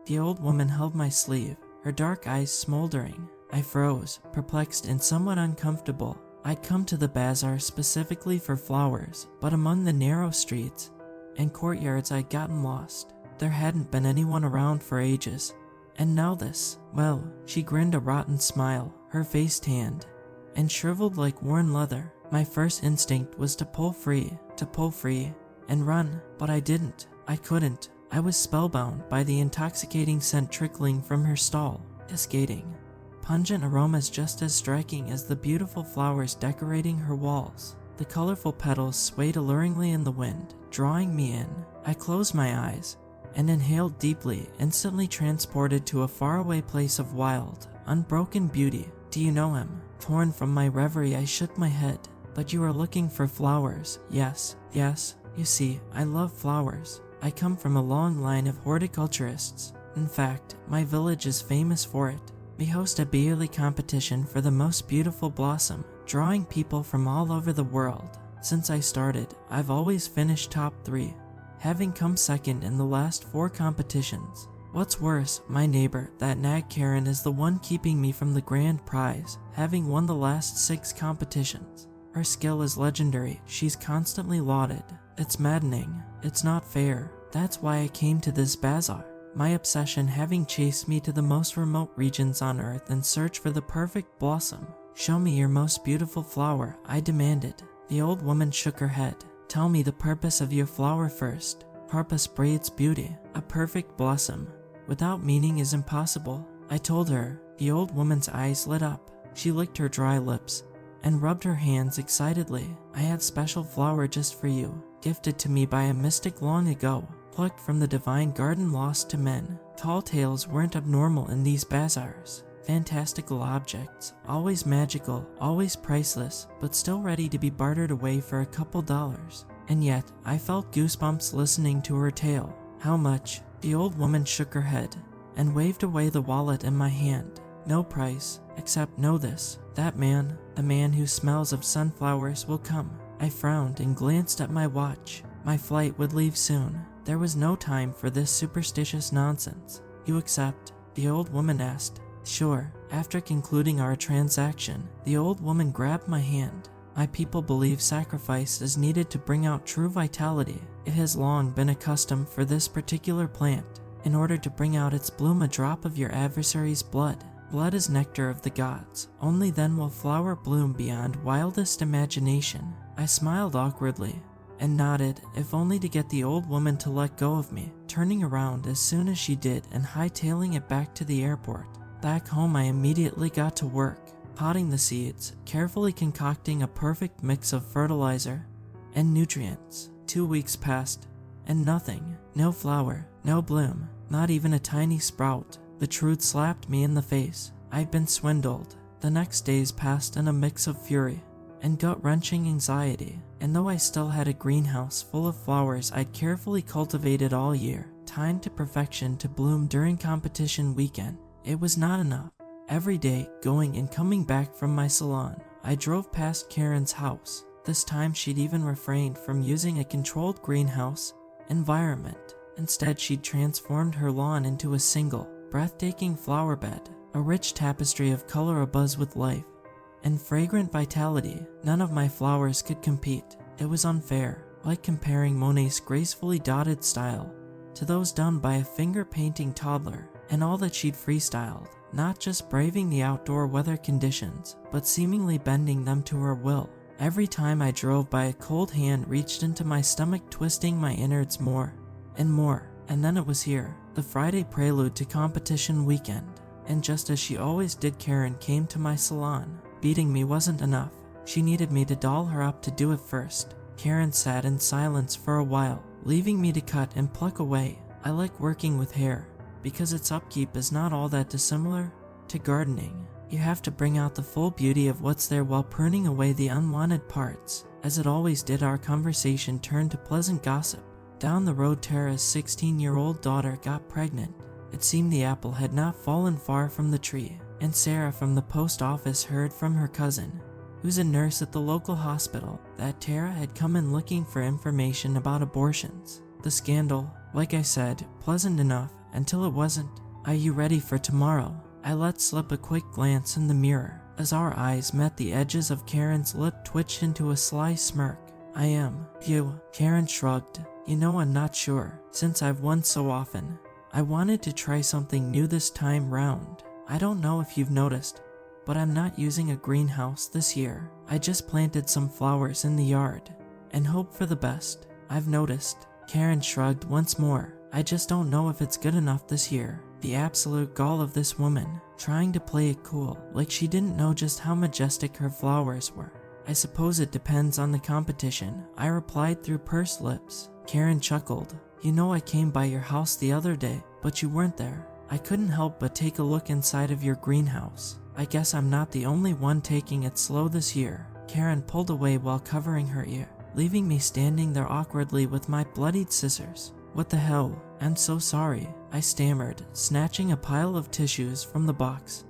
The old woman held my sleeve, her dark eyes smoldering. I froze, perplexed and somewhat uncomfortable. I'd come to the bazaar specifically for flowers, but among the narrow streets and courtyards I'd gotten lost. There hadn't been anyone around for ages. And now this. Well, she grinned a rotten smile, her face tanned and shriveled like worn leather. My first instinct was to pull free, and run, but I didn't. I couldn't. I was spellbound by the intoxicating scent trickling from her stall, cascading. Pungent aromas just as striking as the beautiful flowers decorating her walls. The colorful petals swayed alluringly in the wind, drawing me in. I closed my eyes and inhaled deeply, instantly transported to a faraway place of wild, unbroken beauty. Do you know him? Torn from my reverie, I shook my head. But you are looking for flowers. Yes. You see, I love flowers. I come from a long line of horticulturists. In fact, my village is famous for it. We host a yearly competition for the most beautiful blossom, drawing people from all over the world. Since I started, I've always finished top 3, having come second in the last 4 competitions. What's worse, my neighbor, that nag Karen, is the one keeping me from the grand prize, having won the last 6 competitions. Her skill is legendary, she's constantly lauded. It's maddening. It's not fair. That's why I came to this bazaar. My obsession having chased me to the most remote regions on earth in search for the perfect blossom. Show me your most beautiful flower, I demanded. The old woman shook her head. Tell me the purpose of your flower first. Purpose breeds beauty. A perfect blossom without meaning is impossible, I told her. The old woman's eyes lit up. She licked her dry lips and rubbed her hands excitedly. I have special flower just for you, gifted to me by a mystic long ago, plucked from the divine garden lost to men. Tall tales weren't abnormal in these bazaars. Fantastical objects, always magical, always priceless, but still ready to be bartered away for a couple dollars. And yet, I felt goosebumps listening to her tale. How much? The old woman shook her head and waved away the wallet in my hand. No price, except know this. That man, the man who smells of sunflowers, will come. I frowned and glanced at my watch. My flight would leave soon. There was no time for this superstitious nonsense. You accept? The old woman asked. Sure. After concluding our transaction, the old woman grabbed my hand. My people believe sacrifice is needed to bring out true vitality. It has long been a custom for this particular plant. In order to bring out its bloom, a drop of your adversary's blood. Blood is nectar of the gods. Only then will flower bloom beyond wildest imagination. I smiled awkwardly and nodded, if only to get the old woman to let go of me, turning around as soon as she did and hightailing it back to the airport. Back home, I immediately got to work, potting the seeds, carefully concocting a perfect mix of fertilizer and nutrients. 2 weeks passed, and nothing. No flower, no bloom, not even a tiny sprout. The truth slapped me in the face. I'd been swindled. The next days passed in a mix of fury and gut-wrenching anxiety. And though I still had a greenhouse full of flowers I'd carefully cultivated all year, timed to perfection to bloom during competition weekend, it was not enough. Every day, going and coming back from my salon, I drove past Karen's house. This time she'd even refrained from using a controlled greenhouse environment. Instead, she'd transformed her lawn into a single, breathtaking flower bed, a rich tapestry of color abuzz with life and fragrant vitality. None of my flowers could compete. It was unfair, like comparing Monet's gracefully dotted style to those done by a finger-painting toddler. And all that she'd freestyled, not just braving the outdoor weather conditions, but seemingly bending them to her will. Every time I drove by, a cold hand reached into my stomach, twisting my innards more and more. And then it was here, the Friday prelude to competition weekend. And just as she always did, Karen came to my salon. Beating me wasn't enough. She needed me to doll her up to do it first. Karen sat in silence for a while, leaving me to cut and pluck away. I like working with hair, because its upkeep is not all that dissimilar to gardening. You have to bring out the full beauty of what's there while pruning away the unwanted parts. As it always did, our conversation turned to pleasant gossip. Down the road, Tara's 16-year-old daughter got pregnant. It seemed the apple had not fallen far from the tree, and Sarah from the post office heard from her cousin, who's a nurse at the local hospital, that Tara had come in looking for information about abortions. The scandal, like I said, pleasant enough, until it wasn't. Are you ready for tomorrow? I let slip a quick glance in the mirror. As our eyes met, the edges of Karen's lip twitched into a sly smirk. I am. You. Karen shrugged. You know, I'm not sure, since I've won so often. I wanted to try something new this time round. I don't know if you've noticed, but I'm not using a greenhouse this year. I just planted some flowers in the yard and hope for the best. I've noticed. Karen shrugged once more. I just don't know if it's good enough this year. The absolute gall of this woman, trying to play it cool, like she didn't know just how majestic her flowers were. I suppose it depends on the competition, I replied through pursed lips. Karen chuckled. You know, I came by your house the other day, but you weren't there. I couldn't help but take a look inside of your greenhouse. I guess I'm not the only one taking it slow this year. Karen pulled away while covering her ear, leaving me standing there awkwardly with my bloodied scissors. What the hell? I'm so sorry, I stammered, snatching a pile of tissues from the box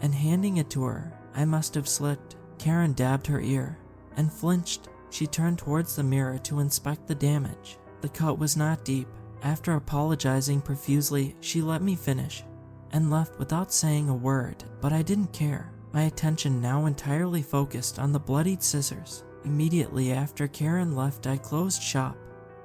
and handing it to her. I must have slipped. Karen dabbed her ear and flinched. She turned towards the mirror to inspect the damage. The cut was not deep. After apologizing profusely, she let me finish and left without saying a word, but I didn't care. My attention now entirely focused on the bloodied scissors. Immediately after Karen left, I closed shop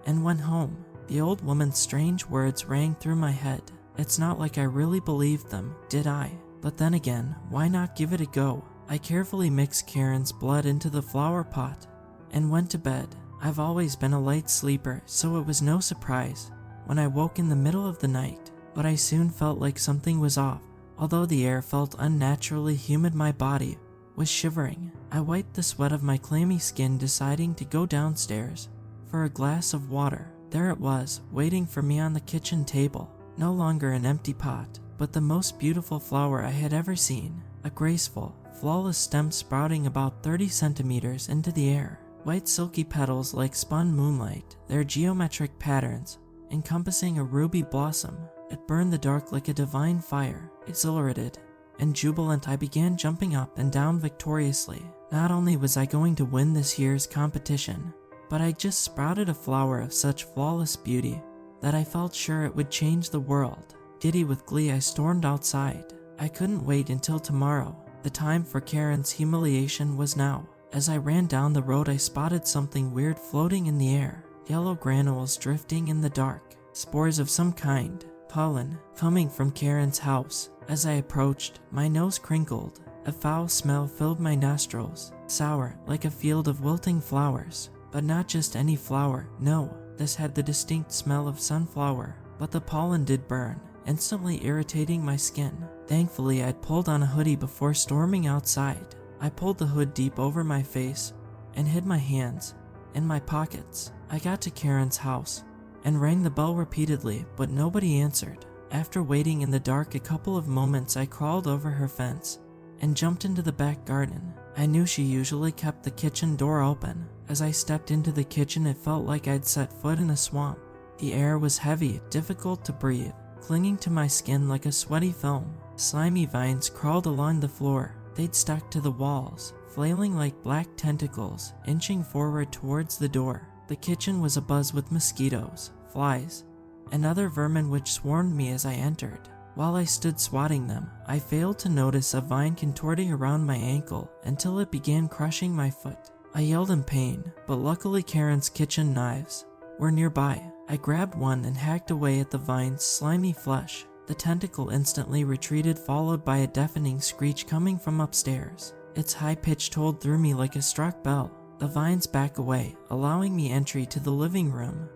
and went home. The old woman's strange words rang through my head. It's not like I really believed them, did I? But then again, why not give it a go? I carefully mixed Karen's blood into the flower pot and went to bed. I've always been a light sleeper, so it was no surprise when I woke in the middle of the night. But I soon felt like something was off. Although the air felt unnaturally humid, my body was shivering. I wiped the sweat of my clammy skin, deciding to go downstairs for a glass of water. There it was, waiting for me on the kitchen table. No longer an empty pot, but the most beautiful flower I had ever seen. A graceful, flawless stem sprouting about 30 centimeters into the air. White silky petals like spun moonlight, their geometric patterns encompassing a ruby blossom. It burned the dark like a divine fire. Exhilarated and jubilant, I began jumping up and down victoriously. Not only was I going to win this year's competition, but I just sprouted a flower of such flawless beauty that I felt sure it would change the world. Giddy with glee, I stormed outside. I couldn't wait until tomorrow. The time for Karen's humiliation was now. As I ran down the road, I spotted something weird floating in the air. Yellow granules drifting in the dark. Spores of some kind. Pollen coming from Karen's house. As I approached, my nose crinkled. A foul smell filled my nostrils. Sour, like a field of wilting flowers. But not just any flower, no. This had the distinct smell of sunflower. But the pollen did burn, instantly irritating my skin. Thankfully, I'd pulled on a hoodie before storming outside. I pulled the hood deep over my face and hid my hands in my pockets. I got to Karen's house and rang the bell repeatedly, but nobody answered. After waiting in the dark a couple of moments, I crawled over her fence and jumped into the back garden. I knew she usually kept the kitchen door open. As I stepped into the kitchen, it felt like I'd set foot in a swamp. The air was heavy, difficult to breathe, clinging to my skin like a sweaty film. Slimy vines crawled along the floor. They'd stuck to the walls, flailing like black tentacles, inching forward towards the door. The kitchen was abuzz with mosquitoes, flies, and other vermin which swarmed me as I entered. While I stood swatting them, I failed to notice a vine contorting around my ankle until it began crushing my foot. I yelled in pain, but luckily Karen's kitchen knives were nearby. I grabbed one and hacked away at the vine's slimy flesh. The tentacle instantly retreated, followed by a deafening screech coming from upstairs. Its high pitch tolled through me like a struck bell. The vines back away, allowing me entry to the living room,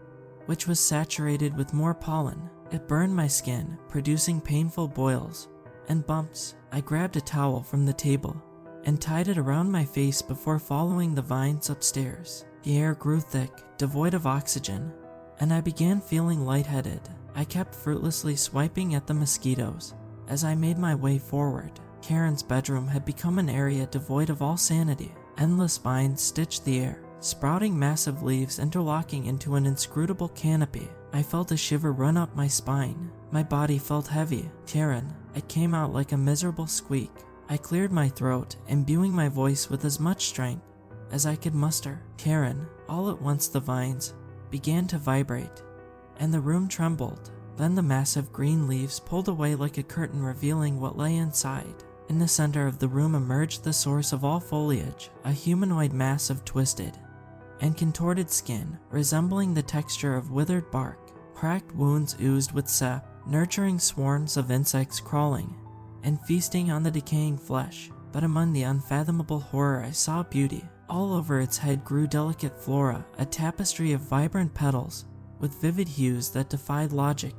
which was saturated with more pollen. It burned my skin, producing painful boils and bumps. I grabbed a towel from the table and tied it around my face before following the vines upstairs. The air grew thick, devoid of oxygen, and I began feeling lightheaded. I kept fruitlessly swiping at the mosquitoes as I made my way forward. Karen's bedroom had become an area devoid of all sanity. Endless vines stitched the air, sprouting massive leaves interlocking into an inscrutable canopy. I felt a shiver run up my spine. My body felt heavy. Karen, it came out like a miserable squeak. I cleared my throat, imbuing my voice with as much strength as I could muster. Karen. All at once the vines began to vibrate, and the room trembled. Then the massive green leaves pulled away like a curtain, revealing what lay inside. In the center of the room emerged the source of all foliage, a humanoid mass of twisted and contorted skin, resembling the texture of withered bark. Cracked wounds oozed with sap, nurturing swarms of insects crawling and feasting on the decaying flesh. But among the unfathomable horror, I saw beauty. All over its head grew delicate flora, a tapestry of vibrant petals with vivid hues that defied logic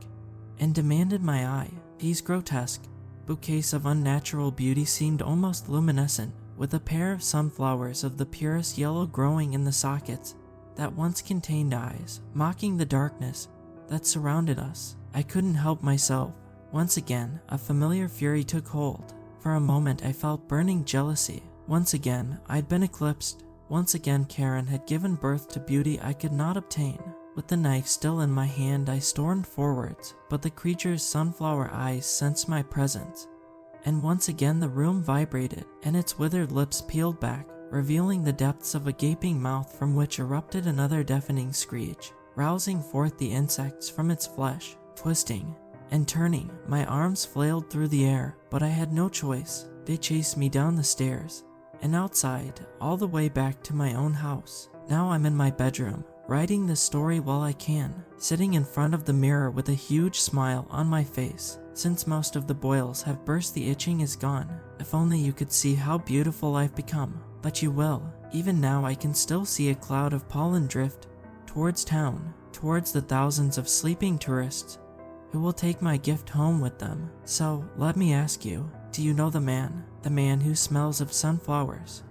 and demanded my eye. These grotesque bouquets of unnatural beauty seemed almost luminescent, with a pair of sunflowers of the purest yellow growing in the sockets that once contained eyes, mocking the darkness that surrounded us. I couldn't help myself. Once again, a familiar fury took hold. For a moment, I felt burning jealousy. Once again, I'd been eclipsed. Once again, Karen had given birth to beauty I could not obtain. With the knife still in my hand, I stormed forwards, but the creature's sunflower eyes sensed my presence. And once again the room vibrated, and its withered lips peeled back, revealing the depths of a gaping mouth from which erupted another deafening screech, rousing forth the insects from its flesh. Twisting and turning, my arms flailed through the air, but I had no choice. They chased me down the stairs and outside, all the way back to my own house. Now I'm in my bedroom, writing this story while I can, sitting in front of the mirror with a huge smile on my face. Since most of the boils have burst, the itching is gone. If only you could see how beautiful I've become. But you will. Even now I can still see a cloud of pollen drift towards town, towards the thousands of sleeping tourists who will take my gift home with them. So, let me ask you, do you know the man who smells of sunflowers?